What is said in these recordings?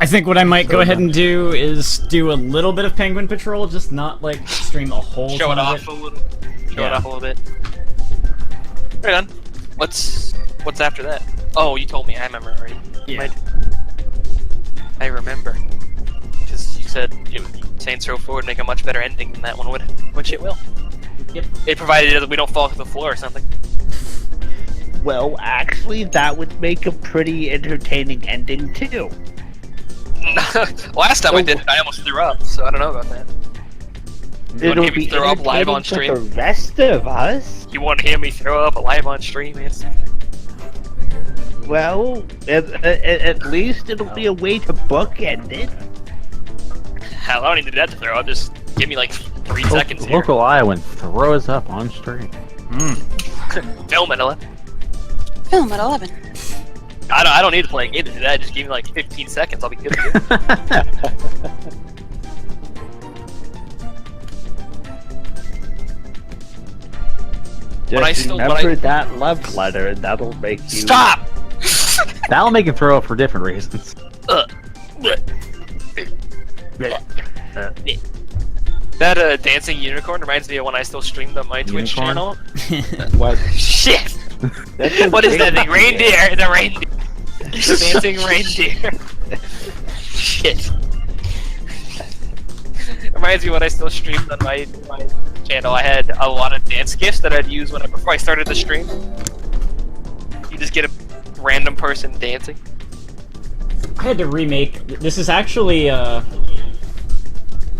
I think what I might go ahead and do is do a little bit of Penguin Patrol, just not like stream a whole Show it ton of off a little. Show it off a little bit. Right on. What's after that? Oh, you told me. I remember already. Yeah. I remember. Because you said Saints Row 4 would make a much better ending than that one would, which it will. Yep. It provided that we don't fall to the floor or something. Well, actually, that would make a pretty entertaining ending too. Last time I did it, I almost threw up, so I don't know about that. You want to hear me throw up live on stream? For the rest of us. You want to hear me throw up live on stream? Yes. Well, at least it'll be a way to bookend it. Hell, I don't need that to throw up. Just give me like 3 seconds here. Local Iowan throws up on stream. Film at 11. Film at 11. I don't need to play a game to do that. Just give me like 15 seconds. I'll be good. Just remember that love letter, and that'll make you... Stop! That'll make him throw up for different reasons. That dancing unicorn reminds me of when I still streamed on my Twitch channel. What? Shit! What is that thing? Reindeer! The reindeer! Dancing reindeer. Shit. Reminds me when I still streamed on my channel. I had a lot of dance gifs that I'd use before I started the stream. You just get a random person dancing. I had to remake. This is actually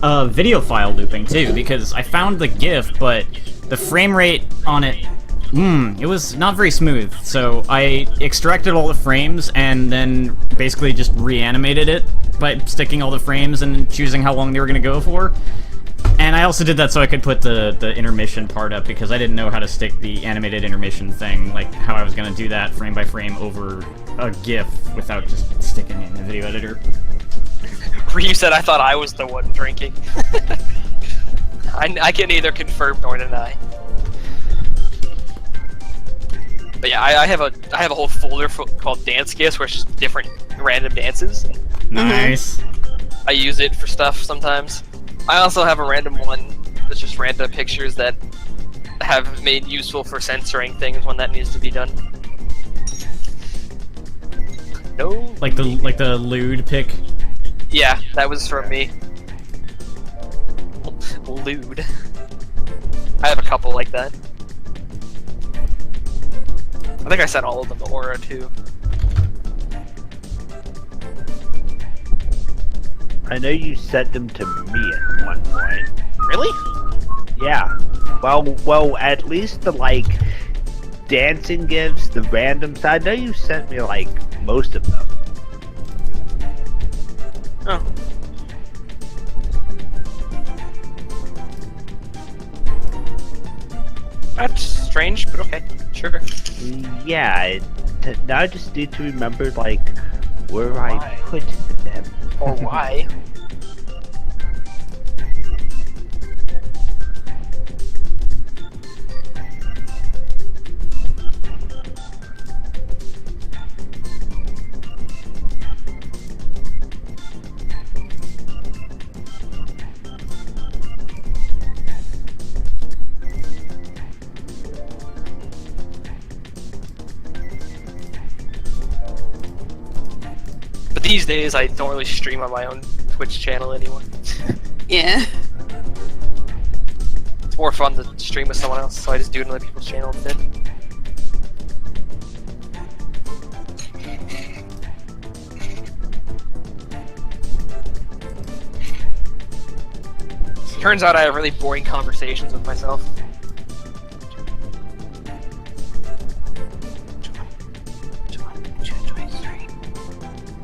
video file looping too, because I found the GIF, but the frame rate on it, it was not very smooth. So I extracted all the frames and then basically just reanimated it by sticking all the frames and choosing how long they were going to go for. And I also did that so I could put the intermission part up, because I didn't know how to stick the animated intermission thing, like how I was going to do that frame by frame over a GIF without just sticking it in the video editor. Ryu said I thought I was the one drinking. I can neither confirm nor deny. But yeah, I have a whole folder called Dance Gifs where it's just different random dances. Nice. I use it for stuff sometimes. I also have a random one that's just random pictures that have made useful for censoring things when that needs to be done. No. Like the lewd pic. Yeah, that was from me. Lewd. I have a couple like that. I think I sent all of them to Aura too. I know you sent them to me at one point. Really? Yeah. Well, at least the, like, dancing gifts, the random side. I know you sent me, like, most of them. Oh. That's strange, but okay. Sure. Yeah, now I just need to remember, like, where I put them. Or why. But these days, I don't really stream on my own Twitch channel anymore. Yeah. It's more fun to stream with someone else, so I just do it on other people's channel instead. Turns out I have really boring conversations with myself.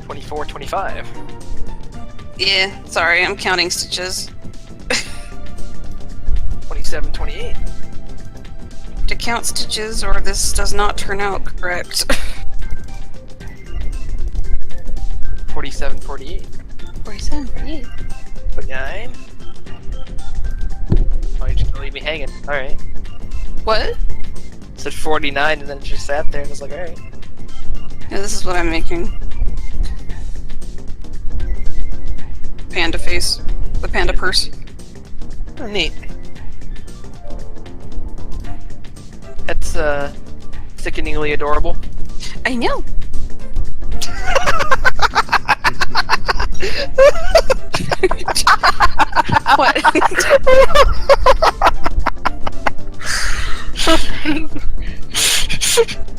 24, 25. Yeah, sorry, I'm counting stitches. 27, 28. To count stitches, or this does not turn out correct. 47, 48. 47, 48. 49. Oh, you're just gonna leave me hanging. Alright. What? Said 49 and then it just sat there and was like, alright. Yeah, this is what I'm making. panda face, the panda purse. Oh, neat. That's sickeningly adorable. I know. What?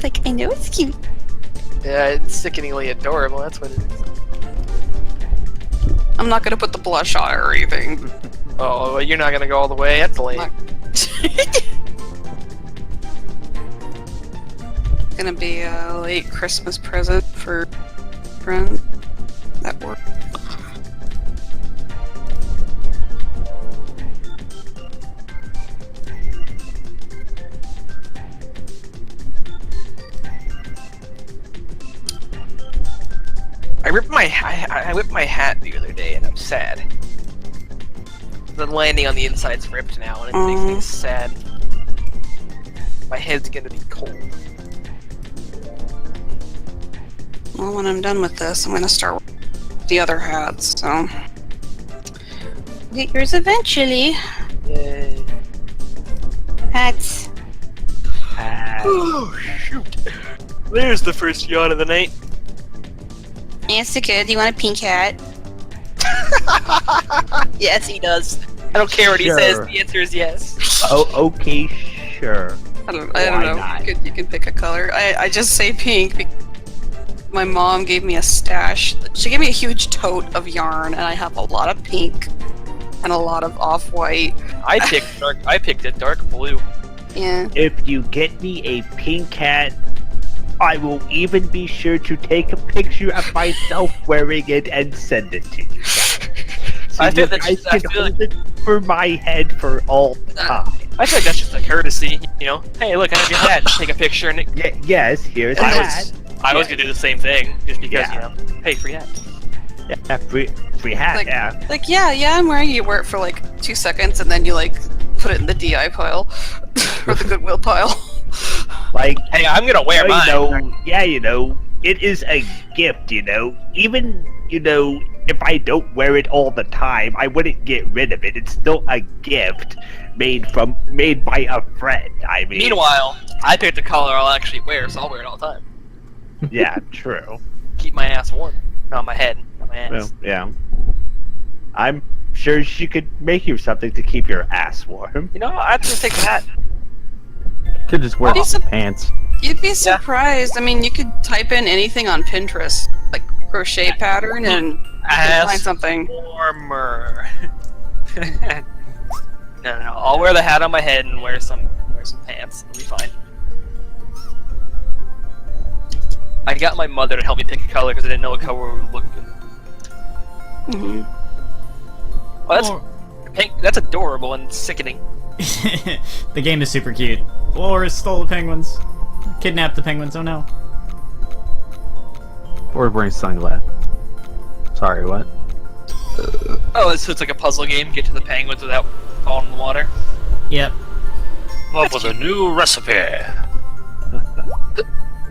Like, I know it's cute. Yeah, it's sickeningly adorable. That's what it is. I'm not gonna put the blush on or anything. Oh, well, you're not gonna go all the way. That's late. Gonna be a late Christmas present for friends at work. I whipped my hat the other day, and I'm sad. The landing on the inside's ripped now, and it makes me sad. My head's gonna be cold. Well, when I'm done with this, I'm gonna start with the other hats, so. Get yours eventually. Yay. Hats. Oh, shoot. There's the first yawn of the night. Jessica, do you want a pink hat? Yes, he does. I don't care what he Sure. says, the answer is yes. Oh, okay, sure. I don't Why know. not? You can pick a color. I just say pink because my mom gave me a stash. She gave me a huge tote of yarn, and I have a lot of pink and a lot of off-white. I picked a dark blue. Yeah. If you get me a pink hat, I will even be sure to take a picture of myself wearing it and send it to you. So I feel you that- guys I can feel hold it for my head for all time. I feel like that's just a courtesy, you know? Hey, look, I have your hat. Take a picture and it... Yes, here's a I hat. was gonna do the same thing, just because, Yeah. you know, hey, free hat. Yeah, free hat, Like- yeah. Like, yeah, I'm wearing it. You wear it for like 2 seconds, and then you like put it in the DI pile or the Goodwill pile. Like, Hey, I'm gonna wear mine. It is a gift, Even, if I don't wear it all the time, I wouldn't get rid of it. It's still a gift made by a friend. I mean, Meanwhile, I picked a color I'll actually wear, so I'll wear it all the time. yeah, true. Keep my ass warm. Not my head, not my ass. Well, yeah. I'm sure she could make you something to keep your ass warm. You know, I'd just take the hat. Could just wear What is it? pants. You'd be surprised. I mean, you could type in anything on Pinterest, like crochet pattern, and you can find Ass something. warmer. No, I'll wear the hat on my head and wear some pants. It'll be fine. I got my mother to help me pick a color because I didn't know what color we were looking. Hmm. Oh, that's pink. That's adorable and sickening. The game is super cute. Walrus stole the penguins. Kidnapped the penguins, oh no. Or wearing sunglasses. Sorry, what? Oh, so it's like a puzzle game. Get to the penguins without falling in the water. Yep. Up with a new recipe.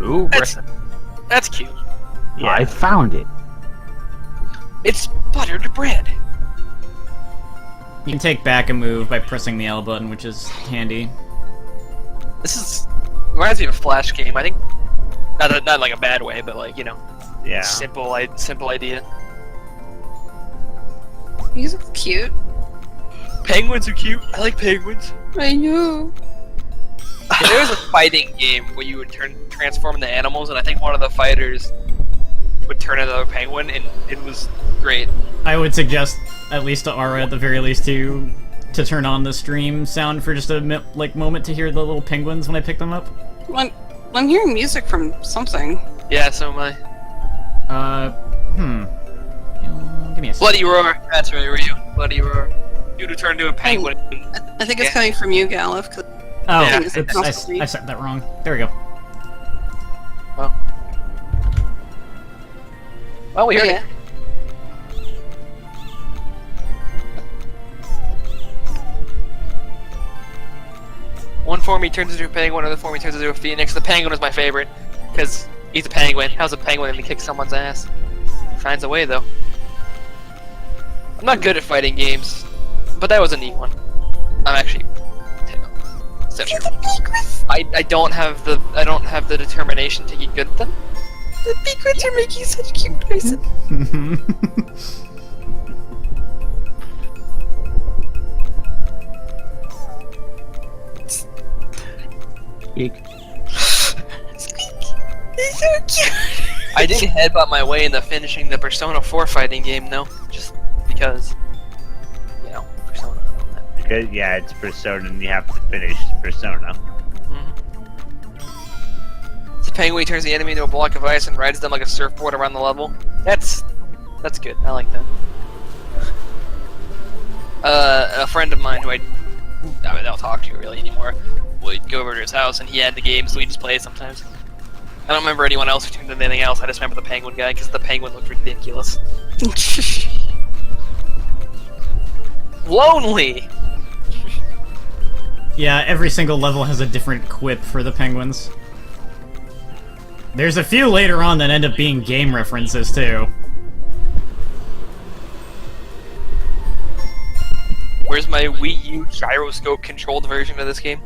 Ooh, That's cute. Yeah. I found it. It's buttered bread. You can take back a move by pressing the L button, which is handy. This is reminds me of a Flash game. I think not like a bad way, but like Yeah. simple idea. He's cute. Penguins are cute. I like penguins. I know. There was a fighting game where you would transform into animals, and I think one of the fighters would turn into a penguin, and it was great. I would suggest, at least to Ara at the very least, to turn on the stream sound for just a moment to hear the little penguins when I pick them up. I'm hearing music from something. Yeah, so am I. Give me a second. Bloody roar. That's right, were you? Bloody roar. Dude who turned into a penguin. I think it's Yeah. coming from you, Galif. 'Cause Oh, Yeah. oops, I said that wrong. There we go. Well, we heard yeah. it. One form he turns into a penguin, another form he turns into a phoenix. The penguin is my favorite, because he's a penguin. How's a penguin and he kicks someone's ass? Finds a way, though. I'm not good at fighting games, but that was a neat one. I'm actually. I don't have the determination to get good at them. The Beakrits are making such cute noises. Eek. They're so cute. I did headbutt my way into finishing the Persona 4 fighting game, though, just because, you know, Persona and all that. Because, yeah, it's Persona and you have to finish Persona. It's a penguin turns the enemy into a block of ice and rides them like a surfboard around the level. That's good. I like that. A friend of mine who I don't talk to really anymore would go over to his house and he had the game, so we just play it sometimes. I don't remember anyone else who tuned in anything else. I just remember the penguin guy because the penguin looked ridiculous. Lonely. Yeah, every single level has a different quip for the penguins. There's a few later on that end up being game references, too. Where's my Wii U gyroscope-controlled version of this game?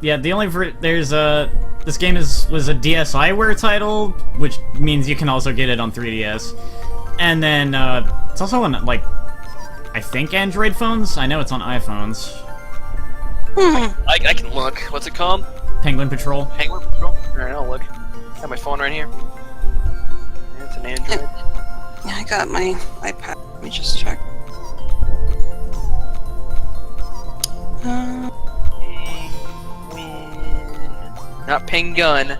Yeah, the only there's this game was a DSiWare title, which means you can also get it on 3DS. And then it's also on like I think Android phones. I know it's on iPhones. I can look. What's it called? Penguin Patrol. Penguin Patrol? Alright, I'll look. I have my phone right here. Yeah, it's an Android. Yeah, I got my iPad. Let me just check. Penguin. Not Pengun.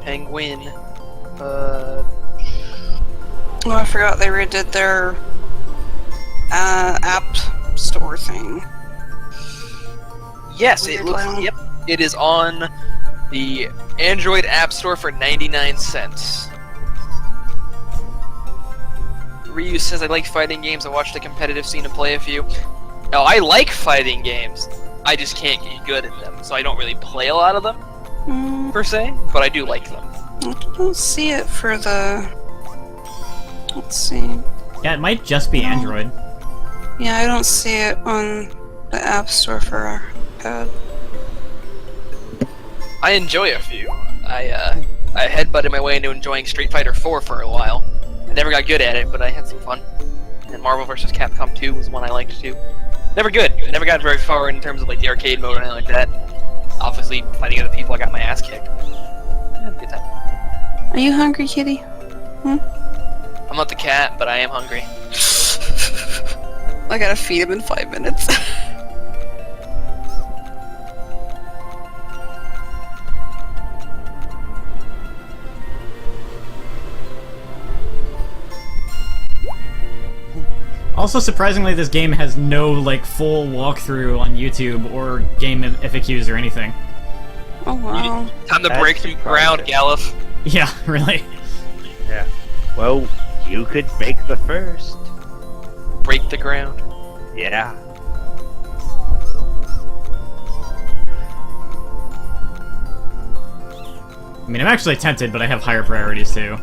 Penguin. Oh, I forgot they redid their app store thing. Yes, Weird it looks. one. Yep, it is on the Android App Store for 99 cents. Ryu says, I like fighting games. I watch the competitive scene and play a few. Now, I like fighting games. I just can't get good at them, so I don't really play a lot of them, per se, but I do like them. I don't see it for the... Let's see. Yeah, it might just be Android. Yeah, I don't see it on the App Store for our iPad. I enjoy a few. I headbutted my way into enjoying Street Fighter 4 for a while. I never got good at it, but I had some fun. And Marvel vs. Capcom 2 was one I liked too. Never good. I never got very far in terms of like the arcade mode or anything like that. Obviously, fighting other people, I got my ass kicked. I had a good time. Are you hungry, kitty? I'm not the cat, but I am hungry. I gotta feed him in 5 minutes. Also, surprisingly, this game has no, like, full walkthrough on YouTube or game FAQs or anything. Oh wow. Time to That's break through ground, surprising. Galif. Yeah, really. Yeah. Well, you could make the first. Break the ground. Yeah. I mean, I'm actually tempted, but I have higher priorities, too.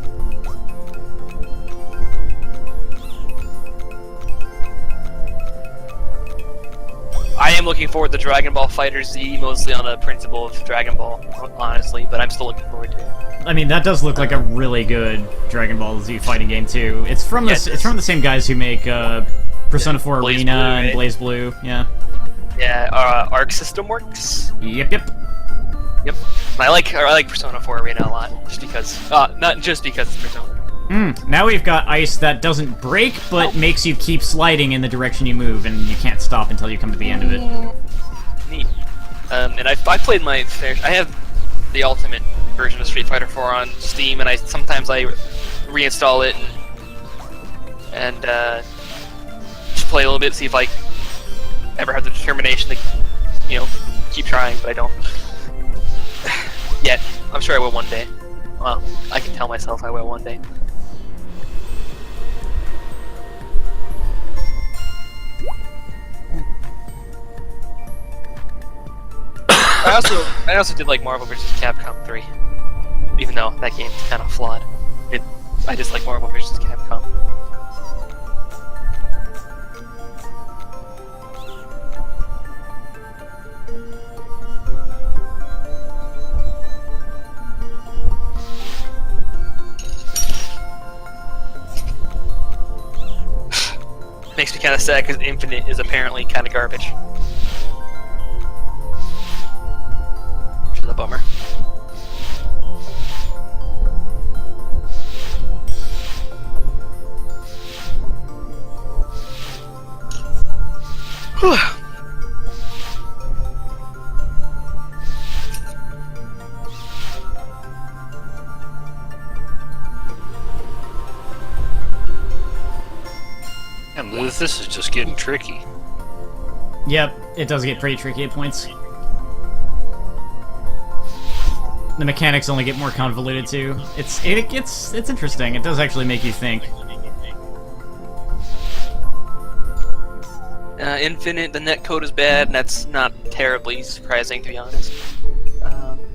I am looking forward to Dragon Ball Fighter Z, mostly on the principle of Dragon Ball, honestly, but I'm still looking forward to it. I mean, that does look like a really good Dragon Ball Z fighting game, too. It's from Yeah, it's from the same guys who make Persona 4 Blaze Arena Blue, and right? Blaze Blue, yeah. Yeah, Arc System Works. Yep. Yep. I like Persona 4 Arena a lot, just because. Not just because it's Persona. Now we've got ice that doesn't break, but makes you keep sliding in the direction you move, and you can't stop until you come to the end of it. Neat. And I played my fair. I have the ultimate version of Street Fighter 4 on Steam, and sometimes I reinstall it and just play a little bit, see if I ever have the determination to, keep trying, but I don't. Yet. I'm sure I will one day. Well, I can tell myself I will one day. I also did like Marvel vs. Capcom 3, even though that game's kind of flawed. I just like Marvel vs. Capcom. kind of sad because Infinite is apparently kind of garbage. Which is a bummer. Whew. And this is just getting tricky. Yep, it does get pretty tricky at points. The mechanics only get more convoluted too. It's interesting. It does actually make you think. Infinite, the netcode is bad, and that's not terribly surprising, to be honest.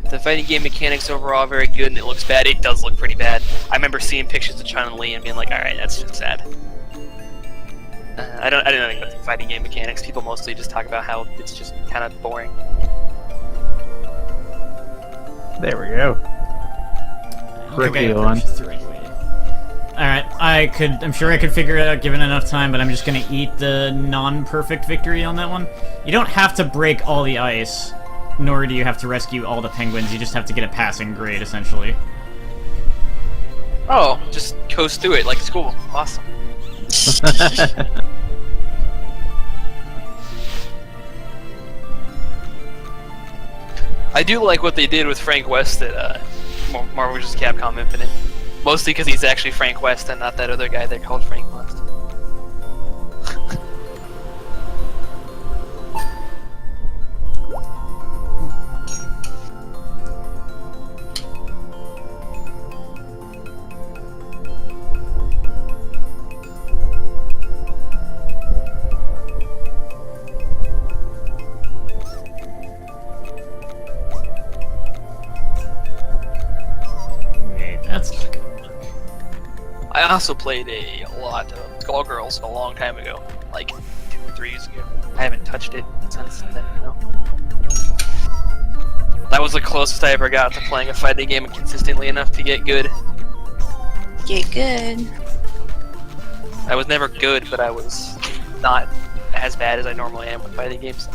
The fighting game mechanics overall are very good, and it looks bad. It does look pretty bad. I remember seeing pictures of Chun-Li and being like, alright, that's just sad. I don't know anything about the fighting game mechanics. People mostly just talk about how it's just kind of boring. There we go. Quickly on. Alright, I'm sure I could figure it out given enough time, but I'm just gonna eat the non-perfect victory on that one. You don't have to break all the ice, nor do you have to rescue all the penguins, you just have to get a passing grade, essentially. Oh, just coast through it like school. Awesome. I do like what they did with Frank West at Marvel vs. Capcom Infinite. Mostly because he's actually Frank West and not that other guy they called Frank West. Wait, that's not good. I also played a lot of Skullgirls a long time ago, like 2 or 3 years ago. I haven't touched it since then, you know. That was the closest I ever got to playing a fighting game consistently enough to get good. Get good. I was never good, but I was not as bad as I normally am with fighting games.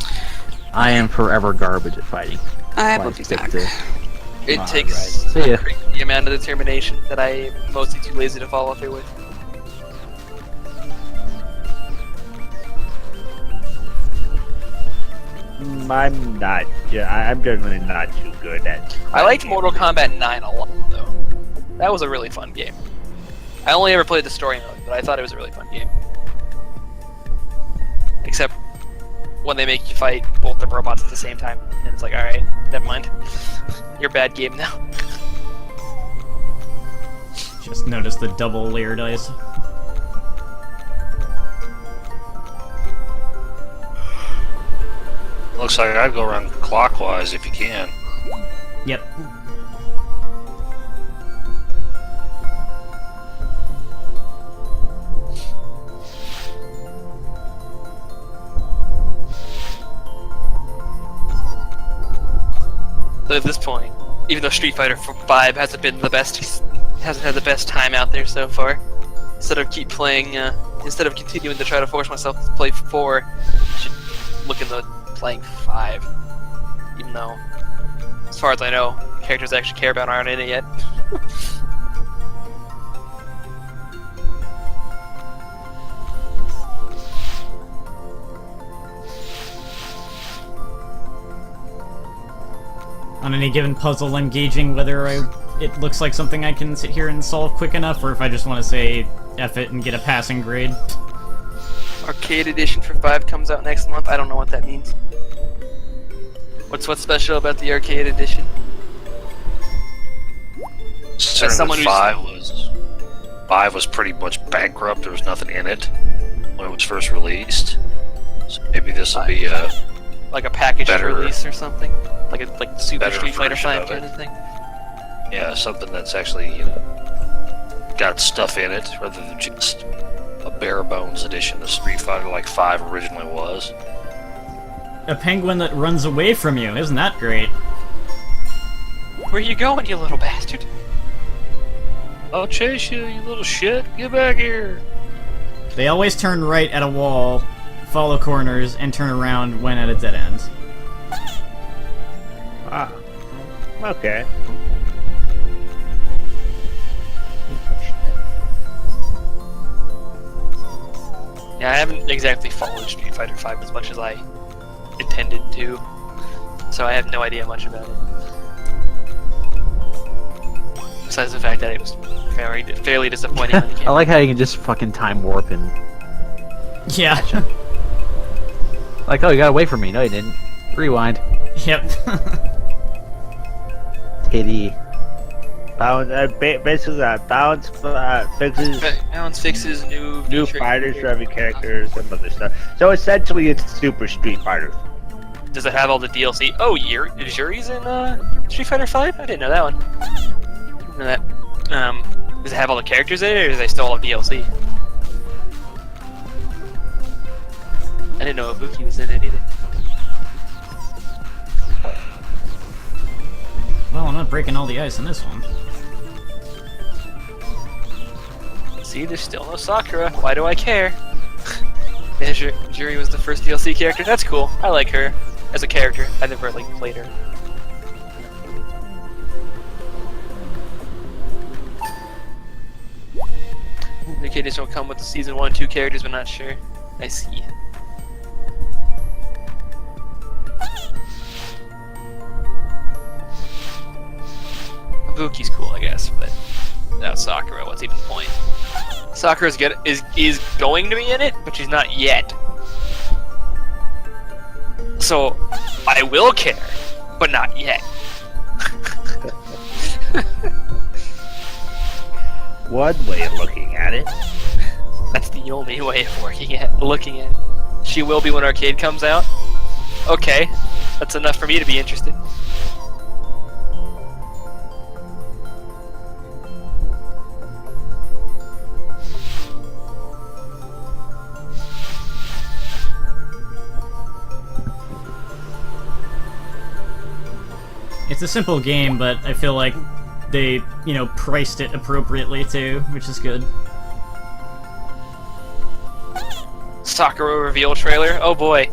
I am forever garbage at fighting. I So will be stick back. to- It Alright. takes See ya. a crazy amount of determination that I'm mostly too lazy to follow through with. I'm not. Yeah, I'm generally not too good at. I liked Mortal Kombat 9 a lot, though. That was a really fun game. I only ever played the story mode, but I thought it was a really fun game. Except when they make you fight both the robots at the same time, and it's like, alright, never mind. You're a bad game now. Just notice the double layer dice. Looks like I'd go around clockwise if you can. Yep. So at this point, even though Street Fighter 5 hasn't been the best, hasn't had the best time out there so far, instead of continuing to try to force myself to play 4, I should look into playing 5. Even though, as far as I know, characters I actually care about aren't in it yet. On any given puzzle, I'm gauging whether it looks like something I can sit here and solve quick enough, or if I just want to say F it and get a passing grade. Arcade Edition for 5 comes out next month. I don't know what that means. What's special about the Arcade Edition? Considering someone that who's- 5 was pretty much bankrupt. There was nothing in it when it was first released. So maybe this will be a Like a package Better- release or something? Like the Super better Street Fighter version 5 of kind it. of thing? something that's actually got stuff in it rather than just a bare bones edition of Street Fighter like 5 originally was. A penguin that runs away from you, isn't that great? Where you going, you little bastard? I'll chase you, you little shit. Get back here. They always turn right at a wall, follow corners, and turn around when at a dead end. Ah. Okay. Yeah, I haven't exactly followed Street Fighter V as much as I intended to, so I have no idea much about it. Besides the fact that it was fairly disappointing when it came I like how you can just fucking time warp and Yeah. like, oh, you gotta wait for me. No, you didn't. Rewind. Yep. Titty. Basically, balance fixes Balance fixes, new fighters for every character, some other stuff. So essentially, it's Super Street Fighter. Does it have all the DLC? Oh, Yuri's in Street Fighter V? I didn't know that one. Didn't know that. Does it have all the characters in it, or is they still all DLC? I didn't know Ibuki was in it either. Well, I'm not breaking all the ice in this one. See, there's still no Sakura. Why do I care? Juri was the first DLC character. That's cool. I like her as a character. I never played her. The kiddies don't come with the season 1 and 2 characters, but not sure. I see. Ibuki's cool, I guess, but without Sakura, what's even the point? Sakura's good is going to be in it, but she's not yet. So I will care, but not yet. One way of looking at it. That's the only way of looking at it. She will be when Arcade comes out. Okay, that's enough for me to be interested. It's a simple game, but I feel like they, priced it appropriately too, which is good. Sakura reveal trailer? Oh boy.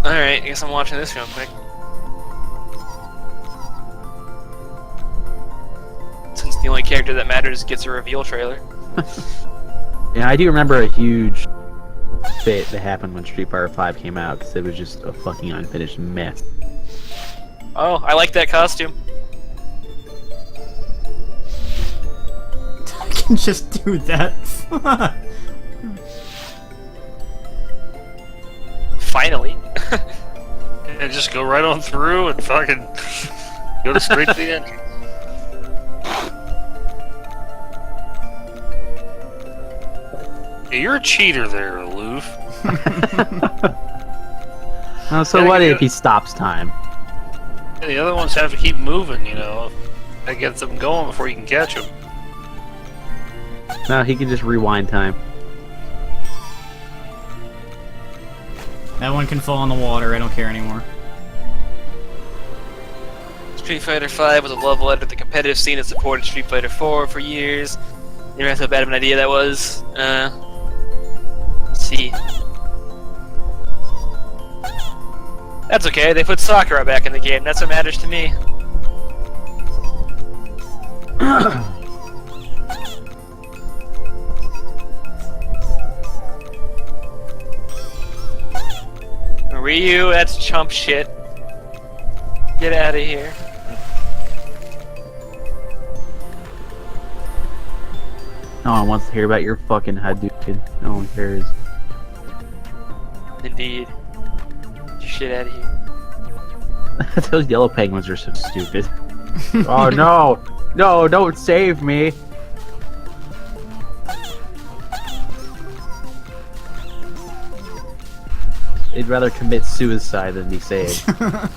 Alright, I guess I'm watching this real quick. Since the only character that matters gets a reveal trailer. Yeah, I do remember a huge fit that happened when Street Fighter V came out, because it was just a fucking unfinished mess. Oh, I like that costume. I can just do that. Finally. And just go right on through and fucking go to straight to the end. Hey, you're a cheater there, Aloof. Oh, so what if he stops time? Yeah, the other ones have to keep moving, That gets them going before you can catch them. No, he can just rewind time. That one can fall in the water, I don't care anymore. Street Fighter V was a love letter to the competitive scene that supported Street Fighter 4 for years. You realize how bad of an idea that was? Let's see. That's okay, they put Sakura back in the game, that's what matters to me. Ryu, that's chump shit. Get out of here. No one wants to hear about your fucking Hadouken. No one cares. Indeed. Get your shit out of here. Those yellow penguins are so stupid. Oh no! No, don't save me! They'd rather commit suicide than be saved. And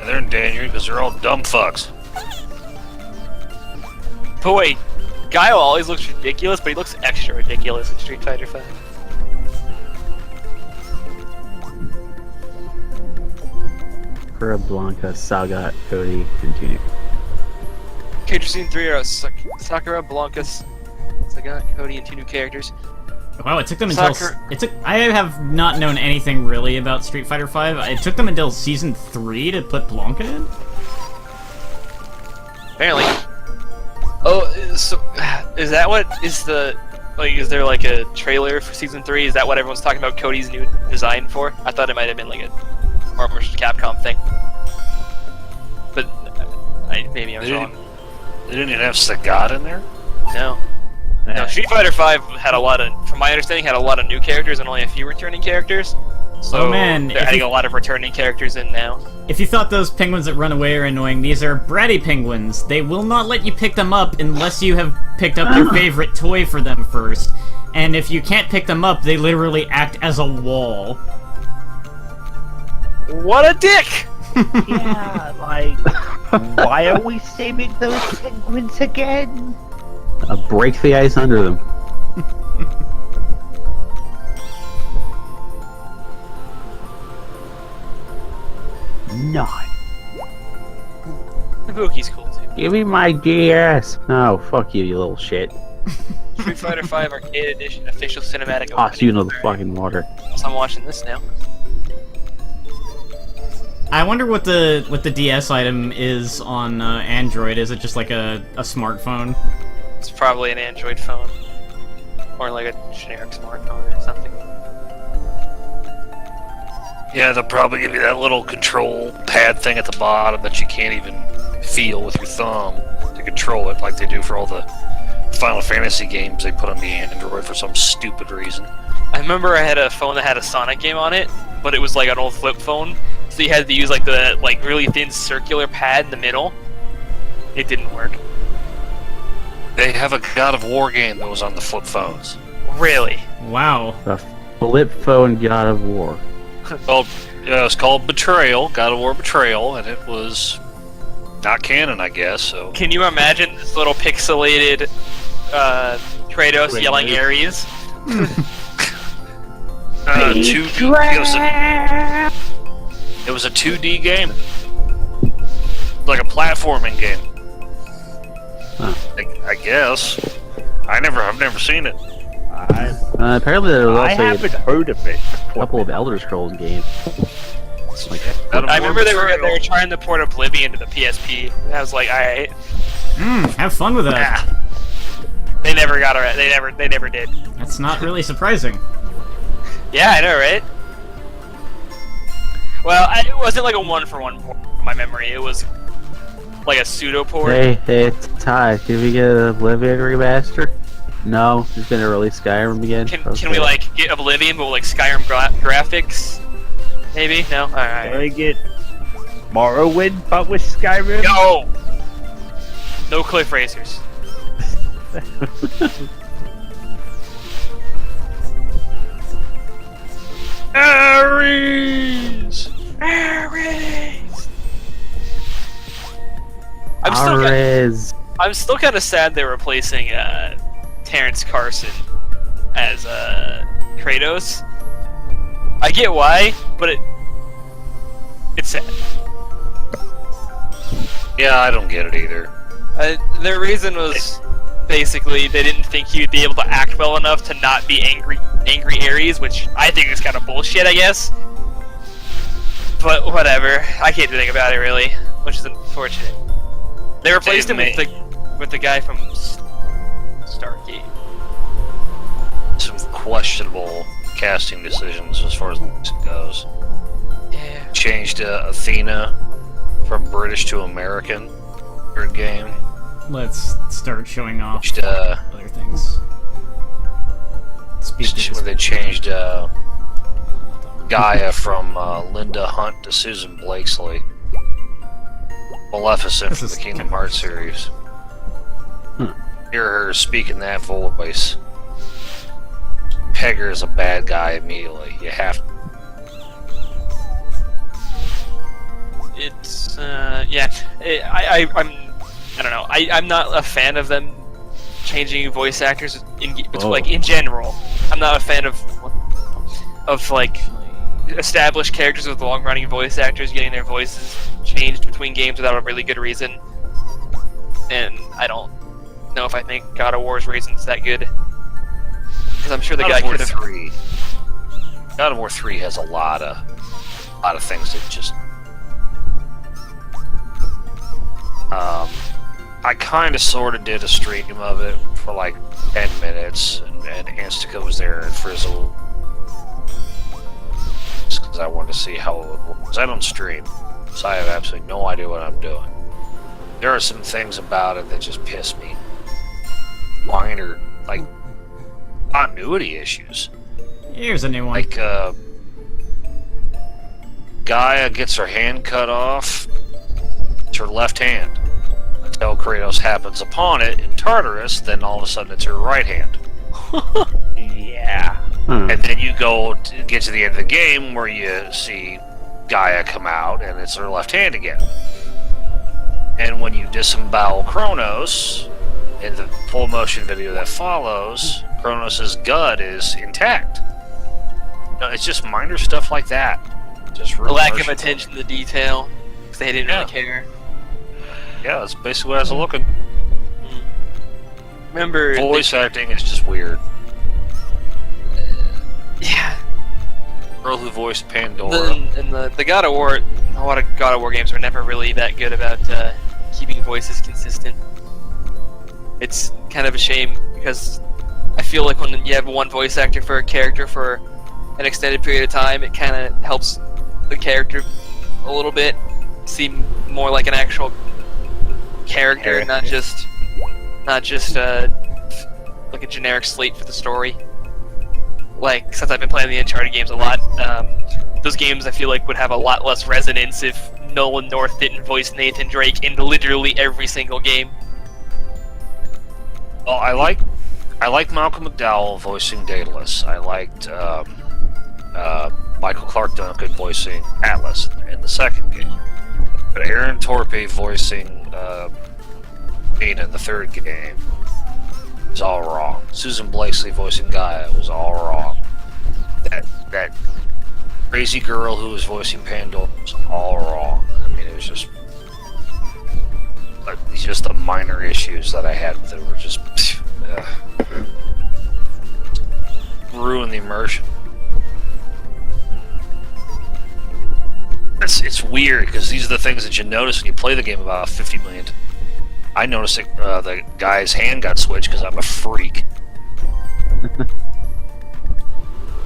they're in danger because they're all dumb fucks. But wait, Guile always looks ridiculous, but he looks extra ridiculous in Street Fighter V. Kura, Blanca, Sagat, Cody, and Tunic. Character Season 3 are Sakura, Blanca, Sagat, Cody, and 2 new characters. Wow, it took them until Soccer- I have not known anything really about Street Fighter V. It took them until Season 3 to put Blanca in. Apparently. Oh, so is that what is the like? Is there like a trailer for Season 3? Is that what everyone's talking about Cody's new design for? I thought it might have been like a Marvel vs. Capcom thing, but maybe I'm wrong. They didn't even have Sagat in there? No. No, Street Fighter V had a lot of, from my understanding, had a lot of new characters and only a few returning characters. So Oh, man, they're if adding you- a lot of returning characters in now. If you thought those penguins that run away are annoying, these are bratty penguins. They will not let you pick them up unless you have picked up your favorite toy for them first. And if you can't pick them up, they literally act as a wall. What a dick! Yeah, like, why are we saving those penguins again? Break the ice under them. Not. Kabuki's cool too. Give me my DS. No, fuck you, you little shit. Street Fighter V Arcade Edition official cinematic. Toss you into the opening. fucking water. So I'm watching this now. I wonder what the DS item is on Android. Is it just like a smartphone? It's probably an Android phone. Or like a generic smartphone or something. Yeah, they'll probably give you that little control pad thing at the bottom that you can't even feel with your thumb to control it, like they do for all the Final Fantasy games they put on the Android for some stupid reason. I remember I had a phone that had a Sonic game on it, but it was like an old flip phone, so you had to use like the really thin circular pad in the middle. It didn't work. They have a God of War game that was on the flip phones. Really? Wow. The flip phone God of War. Well, it was called Betrayal, God of War Betrayal, and it was not canon, I guess. So Can you imagine this little pixelated Kratos yelling Ares? It was a 2D game, like a platforming game. Huh. I guess. I've never seen it. Apparently there was I also haven't heard of it. a couple of Elder Scrolls games. Like, God of I War remember they were Betrayal. trying to port Oblivion to the PSP. And I was like, alright. Have fun with that. Ah, They never got it. They never did. That's not really surprising. Yeah, I know, right? Well, it wasn't like a one-for-one port from my memory. It was like a pseudo port. hey, it's Ty. Can we get an Oblivion remaster? No, he's gonna release Skyrim again. Can we like get Oblivion but with like Skyrim graphics? Maybe? No? Can Alright. I get Morrowind but with Skyrim? No! No cliff racers. Ares! Ares! I'm still kind of sad they're replacing Terrence Carson as Kratos. I get why, but it's sad. Yeah, I don't get it either. Their reason was basically they didn't think he'd be able to act well enough to not be angry Ares, which I think is kind of bullshit, I guess. But whatever, I can't do anything about it really, which is unfortunate. They replaced him with the guy from Stargate. Some questionable casting decisions as far as this goes. Yeah. Changed Athena from British to American. Third game. Let's start showing off Changed, other things. Speak to when they changed Gaia from Linda Hunt to Susan Blakesley. Maleficent This from is the Kingdom kind of Hearts series. Hmm. Hear her speaking that voice. Peg her as a bad guy immediately. You have to. It's yeah. I don't know. I'm not a fan of them changing voice actors like in general. I'm not a fan of like established characters with long-running voice actors getting their voices changed between games without a really good reason. and I don't know if I think God of War's Raisin's that good. Because I'm sure the guy could have. God of War 3 has a lot of things that just. I kind of sort of did a stream of it for like 10 minutes, and Anstica was there and Frizzle. Because I wanted to see how it was. I don't stream, so I have absolutely no idea what I'm doing. There are some things about it that just piss me. Minor, like, continuity issues. Here's a new one. Like, Gaia gets her hand cut off. It's her left hand. Until Kratos happens upon it in Tartarus, then all of a sudden it's her right hand. Yeah. And then you go to get to the end of the game where you see Gaia come out and it's her left hand again. And when you disembowel Kronos, in the full motion video that follows, Kronos' gut is intact. No, it's just minor stuff like that. Just The lack of attention to detail, because they didn't really care. Yeah, that's basically what I was looking. Remember, Voice acting is just weird. yeah. Girl who voiced Pandora. The God of War, a lot of God of War games are never really that good about keeping voices consistent. It's kind of a shame because I feel like when you have one voice actor for a character for an extended period of time, it kind of helps the character a little bit seem more like an actual character, not just like a generic slate for the story. Like, since I've been playing the Uncharted games a lot, those games I feel like would have a lot less resonance if Nolan North didn't voice Nathan Drake in literally every single game. Well, I like Malcolm McDowell voicing Daedalus. I liked Michael Clark Duncan voicing Atlas in the second game. But Aaron Torpey voicing Nina in the third game is all wrong. Susan Blakesley voicing Gaia was all wrong. That crazy girl who was voicing Pandora was all wrong. I mean, it was just the minor issues that I had that were just ruin the immersion. It's weird because these are the things that you notice when you play the game about 50 million times. I noticed the guy's hand got switched because I'm a freak.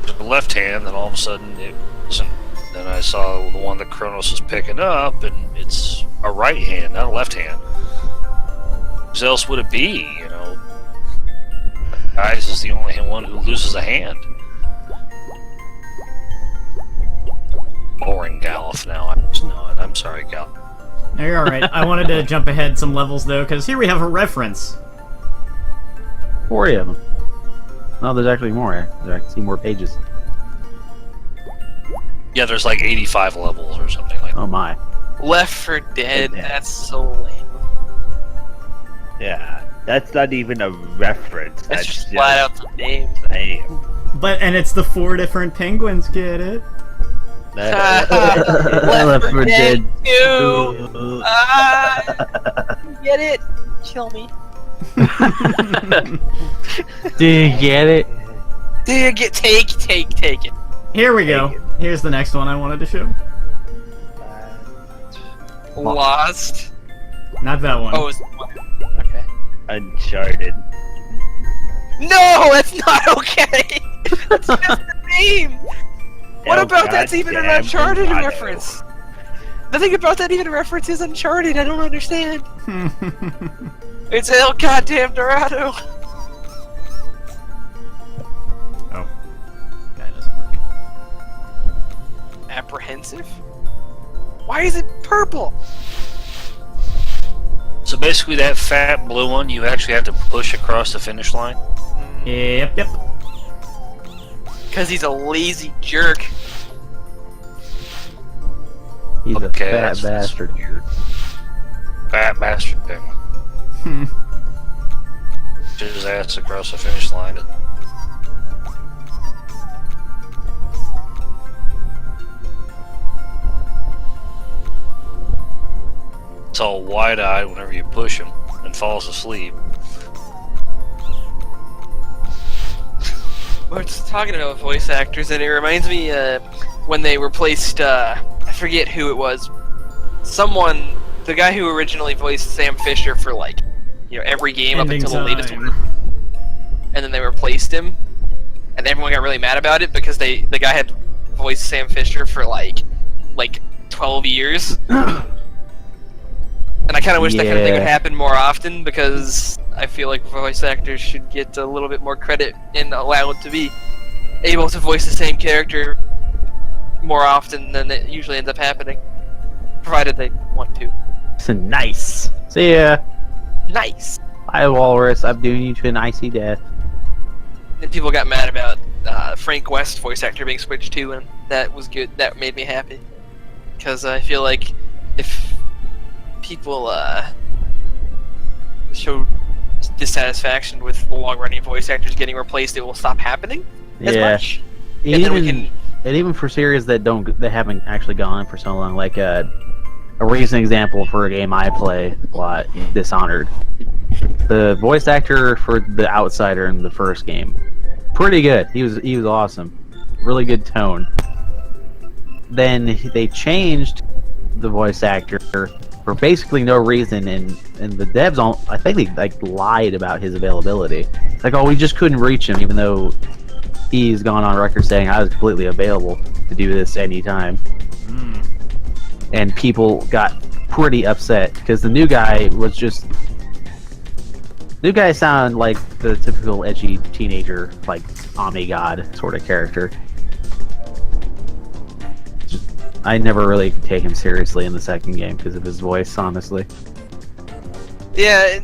The left hand, then all of a sudden it wasn't. Then I saw the one that Kronos was picking up, and it's a right hand, not a left hand. Who else would it be? You know, Guys is the only one who loses a hand. Boring Galuf now. I just know it. I'm sorry, Galuf. No, you're alright. I wanted to jump ahead some levels, though, because here we have a reference. 40 of them. No, there's actually more. I can see more pages. Yeah, there's like 85 levels or something like that. Oh my. Left 4 Dead, that's so lame. Yeah, that's not even a reference. That's just flat out the name. Lame. And it's the 4 different penguins, get it? Left 4 Dead 2! Get it? Kill me. Do you get it? Do you get take it? Here we go. Here's the next one I wanted to show. Lost. Not that one. Oh, okay. Uncharted. No, that's not okay. That's just the name. What Oh, about that's even an goddamn Uncharted Dorado. reference? Nothing about that even references Uncharted. I don't understand. It's El Goddamn Dorado. Oh. That doesn't work. Apprehensive? Why is it purple? So basically, that fat blue one, you actually have to push across the finish line. Yep. Because he's a lazy jerk. He's Okay, a fat that's bastard. weird. Fat bastard penguin. Push his ass across the finish line. It's all wide-eyed whenever you push him. and falls asleep. We're just talking about voice actors, and it reminds me when they replaced, I forget who it was, the guy who originally voiced Sam Fisher for, like, every game up Ending until the latest time. one. And then they replaced him, and everyone got really mad about it because the guy had voiced Sam Fisher for, like 12 years. And I kind of wish that kind of thing would happen more often, because I feel like voice actors should get a little bit more credit and allowed to be able to voice the same character more often than it usually ends up happening, provided they want to. So nice. See ya. Nice! Hi, Walrus. I'm doing you to an icy death. And people got mad about Frank West's voice actor being switched to, and that was good. That made me happy. Because I feel like if people show dissatisfaction with long-running voice actors getting replaced, it will stop happening as much. And then we can... And even for series that haven't actually gone for so long, like a recent example for a game I play a lot, Dishonored. The voice actor for the Outsider in the first game, pretty good. He was awesome, really good tone. Then they changed the voice actor for basically no reason, and the devs I think they lied about his availability. Like, oh, we just couldn't reach him, even though he's gone on record saying I was completely available to do this anytime. And people got pretty upset because the new guy sounded like the typical edgy teenager, like Omni-God sort of character. I never really could take him seriously in the second game because of his voice, honestly. Yeah,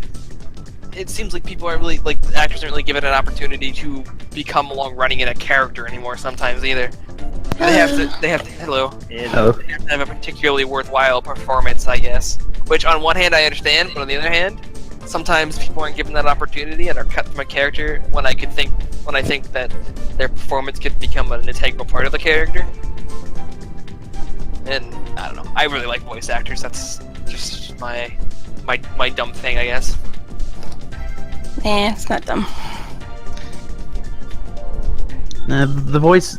it seems like people are really, actors aren't really given an opportunity to become long-running in a character anymore sometimes either. They have to Hello. They have to have a particularly worthwhile performance, I guess. Which on one hand I understand, but on the other hand, sometimes people aren't given that opportunity and are cut from a character when I think that their performance could become an integral part of the character. And I don't know. I really like voice actors. That's just my dumb thing, I guess. Nah, it's not dumb. The voice.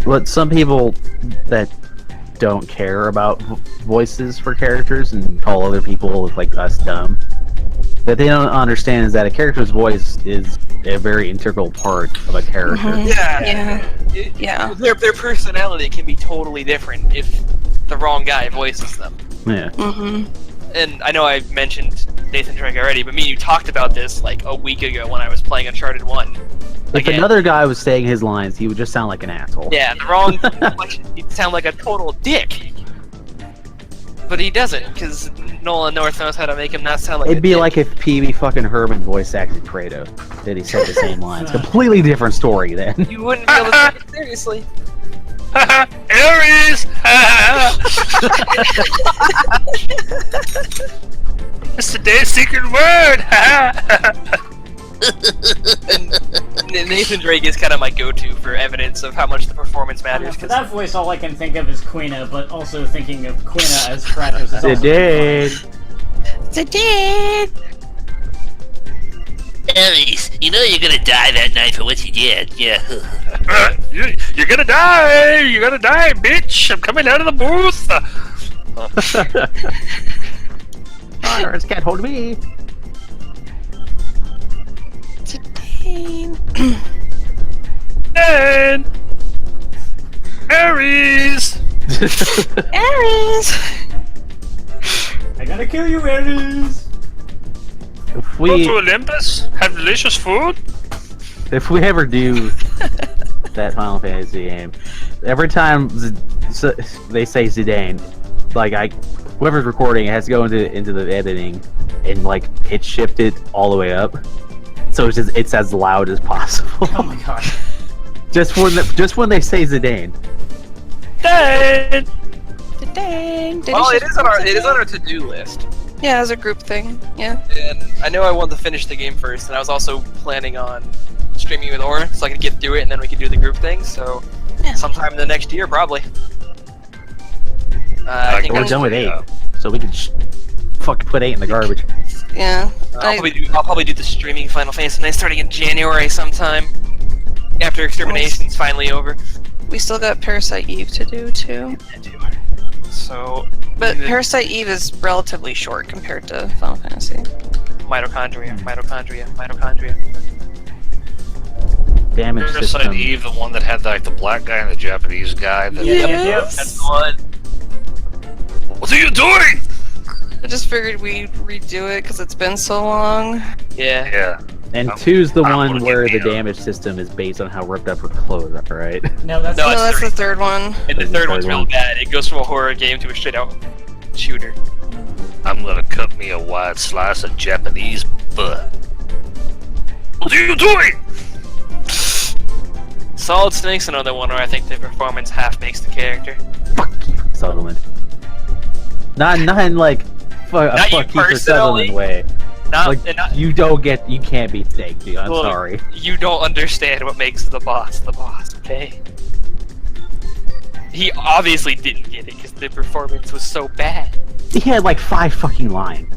What some people that don't care about voices for characters and call other people like us dumb, that they don't understand is that a character's voice is a very integral part of a character. Mm-hmm. Yeah. Their personality can be totally different if the wrong guy voices them. Yeah. Mm-hmm. And I know I mentioned Nathan Drake already, but me and you talked about this like a week ago when I was playing Uncharted 1. If another guy was saying his lines, he would just sound like an asshole. Yeah, the wrong inflection, he'd sound like a total dick. But he doesn't, because Nolan North knows how to make him not sound like It'd a be dick. like if Pee-wee fucking Herman voice acted Kratos, that he said the same lines. Completely different story then. You wouldn't be able to take it seriously. Ares! It's today's secret word! And Nathan Drake is kind of my go-to for evidence of how much the performance matters. For that voice, all I can think of is Quina, but also thinking of Quina as Kratos is also Zidane! Ares, you know you're gonna die that night for what you did, yeah. You're gonna die! You're gonna die, bitch! I'm coming out of the booth! This can't hold me. Zidane! And Ares! Ares! I gotta kill you, Ares! If Go we to Olympus? Have delicious food? ever do that Final Fantasy game, every time they say Zidane, like whoever's recording it has to go into the editing and like pitch shift it all the way up, so it's as loud as possible. Oh my god. just when they say Zidane. Zidane! Zidane! Well, it is on our to-do list. Yeah, as a group thing. Yeah. And I know I wanted to finish the game first, and I was also planning on streaming with Aura, so I could get through it, and then we could do the group thing, so Yeah. sometime in the next year, probably. I think We're I'm done with 8, so we can fucking put 8 in the garbage. Yeah. I'll probably do the streaming Final Fantasy 9 starting in January sometime. After Extermination's finally over. We still got Parasite Eve to do too. So, But Parasite Eve is relatively short compared to Final Fantasy. mitochondria. Damage Parasite system. Eve, the one that had like the black guy and the Japanese guy. That, Yes! That's the one. What are you doing? I just figured we'd redo it because it's been so long. Yeah. Yeah. And 2's the I don't one wanna where get the beat up. damage system is based on how ripped up her clothes are, right? No, that's No, No, it's that's three. the third one. And the That's third the one's third real one. bad. It goes from a horror game to a straight out shooter. I'm gonna cut me a wide slice of Japanese butt. What are you doing? Solid Snake's another one where I think the performance half makes the character. Fuck Kiefer Sutherland. Not in like Not you fuck Kiefer personally. Sutherland way. Not You can't be Snake, dude. I'm Look, sorry. You don't understand what makes the boss, okay? He obviously didn't get it because the performance was so bad. He had like 5 fucking lines.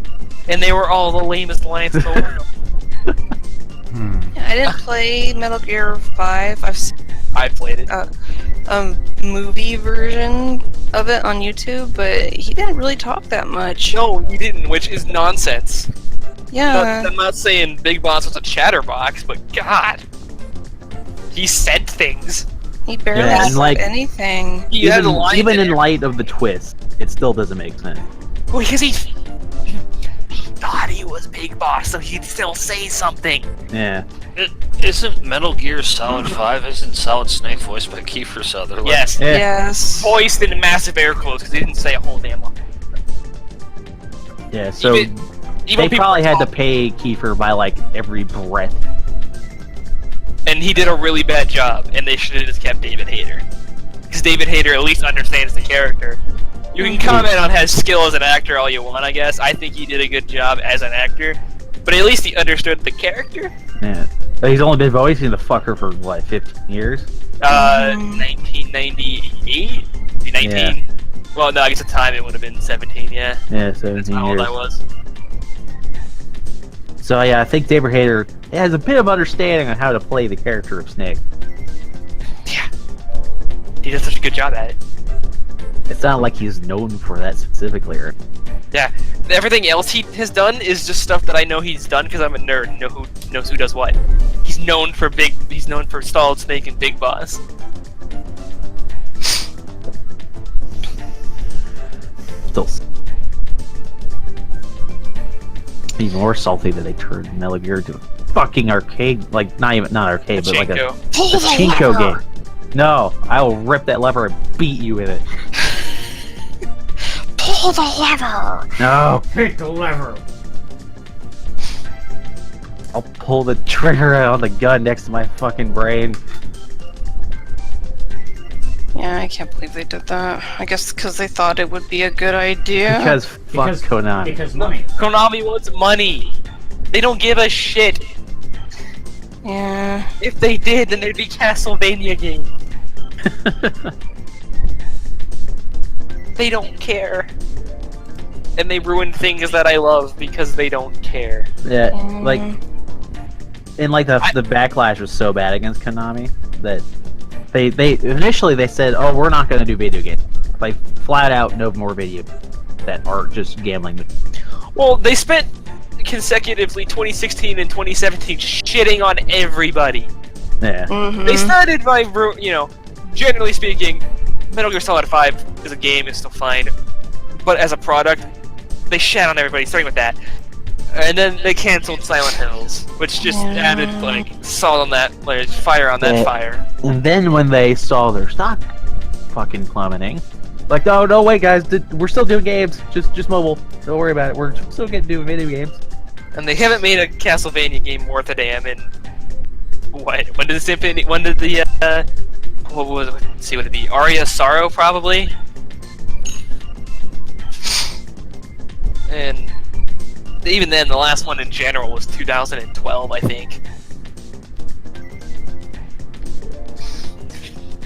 And they were all the lamest lines in the world. Yeah, I didn't play Metal Gear 5. I played it. Movie version of it on YouTube, but he didn't really talk that much. No, he didn't, which is nonsense. Yeah. I'm not saying Big Boss was a chatterbox, but God. He said things. He barely Yeah, and, said like, anything. He had lines Even in there. light of the twist, it still doesn't make sense. Well, because he thought he was Big Boss, so he'd still say something. Yeah. Isn't Metal Gear Solid 5? Isn't Solid Snake voiced by Kiefer Sutherland? Yes. Yeah. Yes. Voiced in massive air quotes because he didn't say a whole damn line. Yeah, so Even they people probably had to talk- pay Kiefer by like every breath. And he did a really bad job, and they should have just kept David Hayter. Because David Hayter at least understands the character. You can comment on his skill as an actor all you want, I guess. I think he did a good job as an actor. But at least he understood the character. Yeah. But he's only been voicing the fucker for what, 15 years? 1998? 19? Yeah. Well, no, I guess at the time it would have been 17, yeah. Yeah, That's 17 how old years. I was. So yeah, I think David Hayter has a bit of understanding on how to play the character of Snake. Yeah. He does such a good job at it. It's not like he's known for that specifically. Or... Yeah. Everything else he has done is just stuff that I know he's done because I'm a nerd and knows who does what. He's known for Solid Snake and Big Boss. Still, even more salty that they turned Metal Gear to a fucking arcade, like not arcade, but like a Pachinko. Pachinko game. No, I will rip that lever and beat you with it. Pull the lever! No, Pick the lever. I'll pull the trigger on the gun next to my fucking brain. Yeah, I can't believe they did that. I guess because they thought it would be a good idea. Because fuck Konami. Because money. Konami wants money. They don't give a shit. Yeah. If they did, then there'd be Castlevania game. They don't care. And they ruin things that I love because they don't care. Yeah, like, Mm. and like the backlash was so bad against Konami that they initially they said, oh, we're not gonna do video games. Like flat out, no more video that aren't just gambling. Well, they spent consecutively 2016 and 2017 shitting on everybody. Yeah, Mhm. They started by, generally speaking, Metal Gear Solid 5 as a game is still fine, but as a product, they shat on everybody, starting with that. And then they canceled Silent Hills, which just added, like, salt on that, like, fire on that Yeah. fire. and then when they saw their stock fucking plummeting, like, oh no, wait guys, we're still doing games, just mobile. Don't worry about it. We're still getting doing video games. And they haven't made a Castlevania game worth a damn in what? When did the what was it? Let's see, what did it be? Aria of Sorrow, probably? And even then, the last one in general was 2012, I think.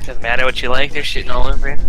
Doesn't matter what you like, they're shitting all over it.